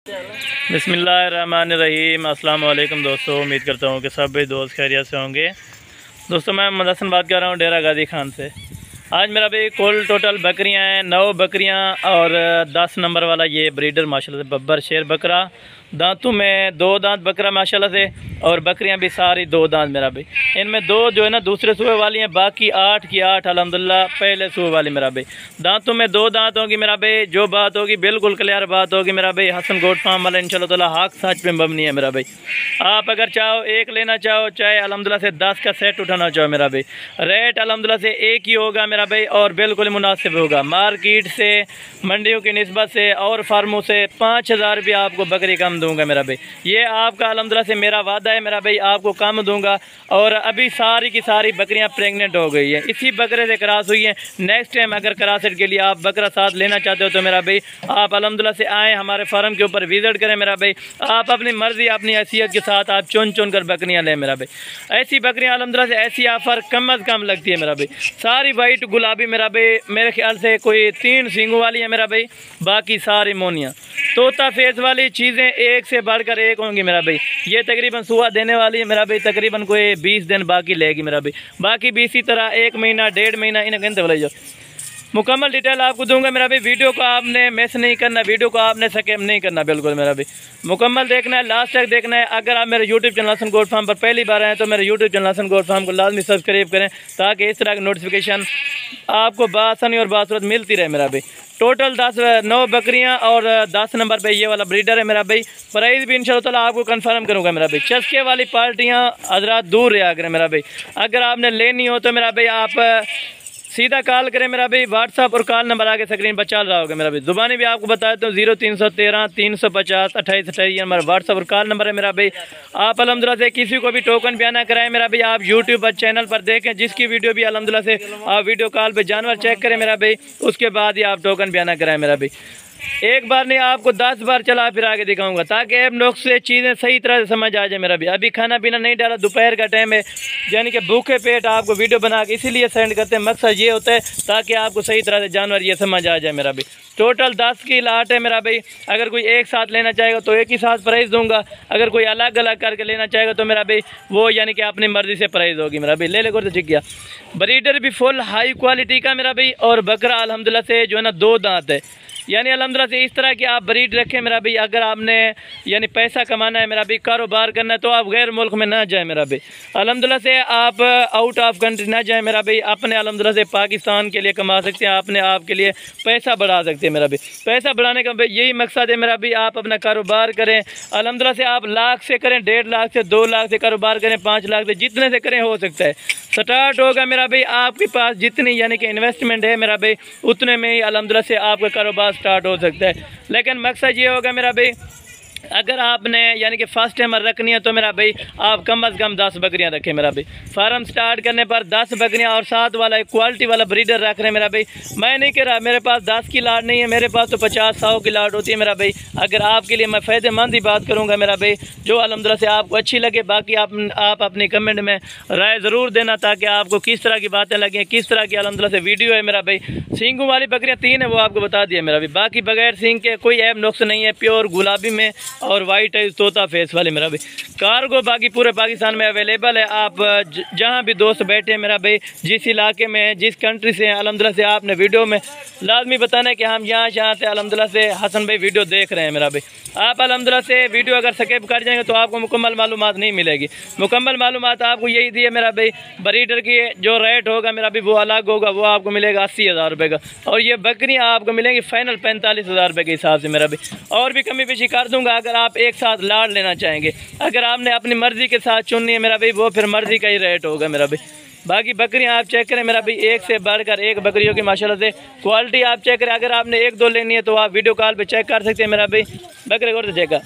बिस्मिल्लाहिर्रहमानिर्रहीम। अस्सलाम वालेकुम दोस्तों, उम्मीद करता हूँ कि सब भी दोस्त खैरियत से होंगे। दोस्तों मैं मोहम्मद हसन बात कर रहा हूँ डेरा गाजी खान से। आज मेरा भी कुल टोटल बकरियाँ हैं 9 बकरियाँ और 10 नंबर वाला ये ब्रीडर माशाल्लाह से बब्बर शेर बकरा। दांतों में 2 दांत बकरा माशाल्लाह से, और बकरियां भी सारी 2 दांत मेरा भाई। इनमें 2 जो है ना दूसरे सूबे वाली हैं, बाकी 8 की 8 अल्हम्दुलिल्लाह पहले सूबे वाली मेरा भाई। दांतों में 2 दांत होगी मेरा भाई। जो बात होगी बिल्कुल क्लियर बात होगी मेरा भाई। हसन गोट फार्म वाला इंशाल्लाह ताला हक सच पे मबनी है मेरा भाई। आप अगर चाहो एक लेना चाहो, चाहे अल्हम्दुलिल्लाह से 10 का सेट उठाना चाहो मेरा भाई, रेट अल्हम्दुलिल्लाह से एक ही होगा मेरा भाई, और बिल्कुल मुनासिब होगा। मार्केट से, मंडियों की निस्बत से और फार्मों से 5000 रुपया आपको बकरी कम दूंगा मेरा भाई। ये आपका अल्हम्दुलिल्लाह से मेरा वादा है मेरा भाई, आपको कम दूंगा। और अभी सारी की सारी बकरियां प्रेग्नेंट हो गई हैं, इसी बकरे से क्रॉस हुई हैं। नेक्स्ट टाइम अगर क्रॉसेट के लिए आप बकरा साथ लेना चाहते हो तो मेरा भाई आप अल्हम्दुलिल्लाह से आएँ, हमारे फार्म के ऊपर विजिट करें मेरा भाई। आप अपनी मर्ज़ी अपनी हैसियत के साथ आप चुन चुन कर बकरियाँ लें मेरा भाई। ऐसी बकरियाँ अल्हम्दुलिल्लाह से ऐसी ऑफ़र कम अज़ कम लगती है मेरा भाई। सारी वाइट गुलाबी मेरा भाई, मेरे ख्याल से कोई 3 सींगों वाली है मेरा भाई, बाकी सारी मोनियाँ। तोता फेस वाली चीज़ें एक से बढ़कर एक होंगी मेरा भाई। ये तकरीबन सुहा देने वाली है मेरा भाई, तकरीबन कोई 20 दिन बाकी लेगी मेरा भाई। बाकी भी इसी तरह 1 महीना 1.5 महीना इन घंटे वाले जो मुकम्मल डिटेल आपको दूंगा मेरा भाई। वीडियो को आपने मिस नहीं करना, वीडियो को आपने स्किप नहीं करना बिल्कुल मेरा भाई। मुकम्मल देखना है, लास्ट तक देखना है। अगर आप मेरे YouTube channel Hasan goat farm पर पहली बार आए तो मेरे YouTube channel Hasan goat farm को लाजमी सब्सक्राइब करें, ताकि इस तरह की नोटिफिकेशन आपको बासानी और बासूरत मिलती रहे मेरा भाई। टोटल 9 बकरियां और 10 नंबर पे ये वाला ब्रीडर है मेरा भाई। प्राइस भी इंशाल्लाह ताला आपको कंफर्म करूंगा मेरा भाई। चस्के वाली पार्टियां हजरात दूर रहा करें मेरा भाई। अगर आपने लेनी हो तो मेरा भाई आप सीधा कॉल करें मेरा भाई। व्हाट्सअप और कॉल नंबर आगे स्क्रीन पर चल रहा होगा मेरा भाई। ज़ुबानी भी आपको बता देता हूँ 0313 350 2828 ये हमारा व्हाट्सअप और कॉल नंबर है मेरा भाई। आप अल्हम्दुलिल्लाह से किसी को भी टोकन बयाना कराएं मेरा भाई। आप यूट्यूब पर चैनल पर देखें, जिसकी वीडियो भी अल्हम्दुलिल्लाह से आप वीडियो कॉल पर जानवर चेक करें मेरा भाई, उसके बाद ही आप टोकन बयाना कराएँ मेरा भाई। एक बार नहीं आपको 10 बार चला फिर आगे दिखाऊंगा, ताकि आप लोग से चीज़ें सही तरह से समझ आ जाए मेरा भी। अभी खाना पीना नहीं डाला, दोपहर का टाइम है, यानी कि भूखे पेट आपको वीडियो बना के इसीलिए सेंड करते हैं। मकसद ये होता है ताकि आपको सही तरह से जानवर ये समझ आ जाए मेरा भी। टोटल 10 की लाट है मेरा भाई। अगर कोई एक साथ लेना चाहेगा तो एक ही साथ प्राइस दूंगा, अगर कोई अलग अलग करके लेना चाहेगा तो मेरा भाई वो यानी कि अपनी मर्ज़ी से प्राइस होगी मेरा भाई। ले ले तो ठीक गया। ब्रीडर भी फुल हाई क्वालिटी का मेरा भाई, और बकरा अल्हम्दुलिल्लाह से जो है ना 2 दांत है, यानी अल्हम्दुलिल्लाह से इस तरह की आप ब्रीड रखें मेरा भाई। अगर आपने यानी पैसा कमाना है मेरा भाई, कारोबार करना है, तो आप गैर मुल्क में ना जाए मेरा भाई। अल्हम्दुलिल्लाह से आप आउट ऑफ कंट्री ना जाए मेरा भाई। अपने अल्हम्दुलिल्लाह से पाकिस्तान के लिए कमा सकते हैं, अपने आप के लिए पैसा बढ़ा सकते हैं मेरा भाई। पैसा बढ़ाने का यही मकसद है मेरा भाई। आप अपना कारोबार करें अल्हम्दुलिल्लाह से, आप लाख से करें, 1.5 लाख से, 2 लाख से कारोबार करें, 5 लाख से, जितने से करें हो सकता है। स्टार्ट होगा मेरा भाई आपके पास जितनी यानी कि इन्वेस्टमेंट है मेरा भाई, उतने में ही अल्हम्दुलिल्लाह से आपका कारोबार स्टार्ट हो सकता है। लेकिन मकसद ये होगा मेरा भाई, अगर आपने यानी कि फर्स्ट टाइमर रखनी है तो मेरा भाई आप कम अज़ कम 10 बकरियां रखें मेरा भाई। फार्म स्टार्ट करने पर 10 बकरियां और साथ वाला एक क्वालिटी वाला ब्रीडर रख रहे हैं मेरा भाई। मैं नहीं कह रहा मेरे पास 10 की लाट नहीं है, मेरे पास तो 50-100 की लाट होती है मेरा भाई। अगर आपके लिए मैं फ़ायदेमंद ही बात करूँगा मेरा भाई, जो अल्हम्दुलिल्लाह से आपको अच्छी लगे। बाकी आप अपनी कमेंट में राय ज़रूर देना, ताकि आपको किस तरह की बातें लगें, किस तरह की अल्हम्दुलिल्लाह से वीडियो है मेरा भाई। सींगों वाली बकरियाँ 3 है, वो आपको बता दिया मेरा भाई। बाकी बगैर सींग के कोई ऐब नुक्स नहीं है, प्योर गुलाबी में और वाइट है तोता फेस वाले मेरा भाई। कार्गो बाकी पूरे पाकिस्तान में अवेलेबल है। आप जहां भी दोस्त बैठे हैं मेरा भाई, जिस इलाके में जिस कंट्री से हैं, अल्हम्दुलिल्लाह से आपने वीडियो में लाजमी बताना है कि हम यहाँ से अल्हम्दुलिल्लाह से हसन भाई वीडियो देख रहे हैं मेरा भाई। आप अल्हम्दुलिल्लाह से वीडियो अगर स्किप कर जाएंगे तो आपको मुकम्मल मालूमात नहीं मिलेगी। मुकम्मल मालूमात आपको यही दी है मेरा भाई। ब्रीडर की जो रेट होगा मेरा भाई वो अलग होगा, वो आपको मिलेगा 80,000 रुपये का, और ये बकरियाँ आपको मिलेंगी फाइनल 45,000 रुपये के हिसाब से मेरा भाई। और भी कमी पेशी कर दूँगा अगर आप एक साथ लाट लेना चाहेंगे। अगर आपने अपनी मर्ज़ी के साथ चुननी है मेरा भाई, वो फिर मर्ज़ी का ही रेट होगा मेरा भाई। बाकी बकरियां आप चेक करें मेरा भाई, एक से बढ़कर एक बकरियों की माशाल्लाह से क्वालिटी आप चेक करें। अगर आपने 1-2 लेनी है तो आप वीडियो कॉल पे चेक कर सकते हैं मेरा भाई। बकरे को चेक कर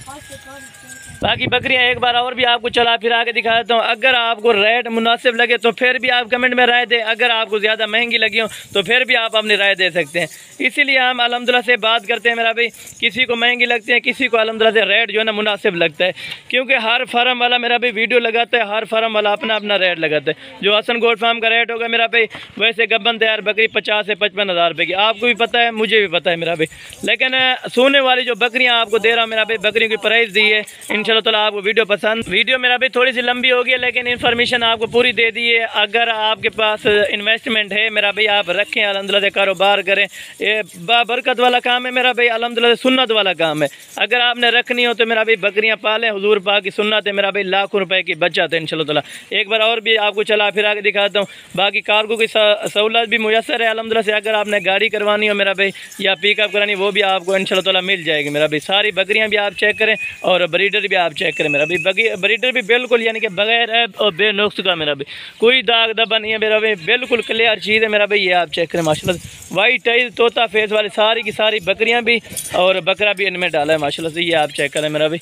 बाकी बकरियाँ एक बार और भी आपको चला फिरा के दिखा देता हूँ। अगर आपको रेट मुनासिब लगे तो फिर भी आप कमेंट में राय दें, अगर आपको ज़्यादा महंगी लगी हो तो फिर भी आप अपनी राय दे सकते हैं। इसीलिए हम अल्हम्दुलिल्लाह से बात करते हैं मेरा भाई, किसी को महंगी लगती है, किसी को अल्हम्दुलिल्लाह से रेट जो है ना मुनासिब लगता है, क्योंकि हर फार्म वाला मेरा भाई वीडियो लगाता है, हर फार्म वाला अपना अपना रेट लगाता है। जो हसन गोट फार्म का रेट होगा मेरा भाई, वैसे गब्बन तैयार बकरी 50 से 55 हज़ार रुपये की, आपको भी पता है, मुझे भी पता है मेरा भाई। लेकिन सोने वाली जो बकरियाँ आपको दे रहा हूँ मेरा भाई, बकरियों की प्राइस दी है। इंशाल्लाह ताला आपको वीडियो पसंद, वीडियो मेरा भाई थोड़ी सी लंबी होगी लेकिन इन्फॉर्मेशन आपको पूरी दे दी है। अगर आपके पास इन्वेस्टमेंट है मेरा भाई, आप रखें, अल्हम्दुलिल्लाह से कारोबार करें, ये बरकत वाला काम है मेरा भाई, अल्हम्दुलिल्लाह से सुन्नत वाला काम है। अगर आपने रखनी हो तो मेरा भाई बकरियां पालें, हुजूर पाक की सुन्नत है मेरा भाई, लाखों रुपए की बचत है इंशाल्लाह ताला। एक बार और भी आपको चला फिरा के दिखाता हूँ। बाकी कार्गो की सहूलत भी मुयसर है अल्हम्दुलिल्लाह से। अगर आपने गाड़ी करवानी हो मेरा भाई या पिकअप करानी, वो भी आपको इंशाल्लाह ताला मिल जाएगी मेरा भाई। सारी बकरियाँ भी आप चेक करें और ब्रीडर भी आप चेक करें मेरा भाई। ब्रीडर भी बिल्कुल यानी कि बगैर ऐब और बेनुक्स का मेरा भाई, कोई दाग दबा नहीं है मेरा भाई, बिल्कुल क्लियर चीज़ है मेरा भाई। ये आप चेक करें माशाल्लाह, वाइट टाइज तोता फेस वाली सारी की सारी बकरियां भी और बकरा भी इनमें डाला है माशाल्लाह से। ये आप चेक करें मेरा भाई।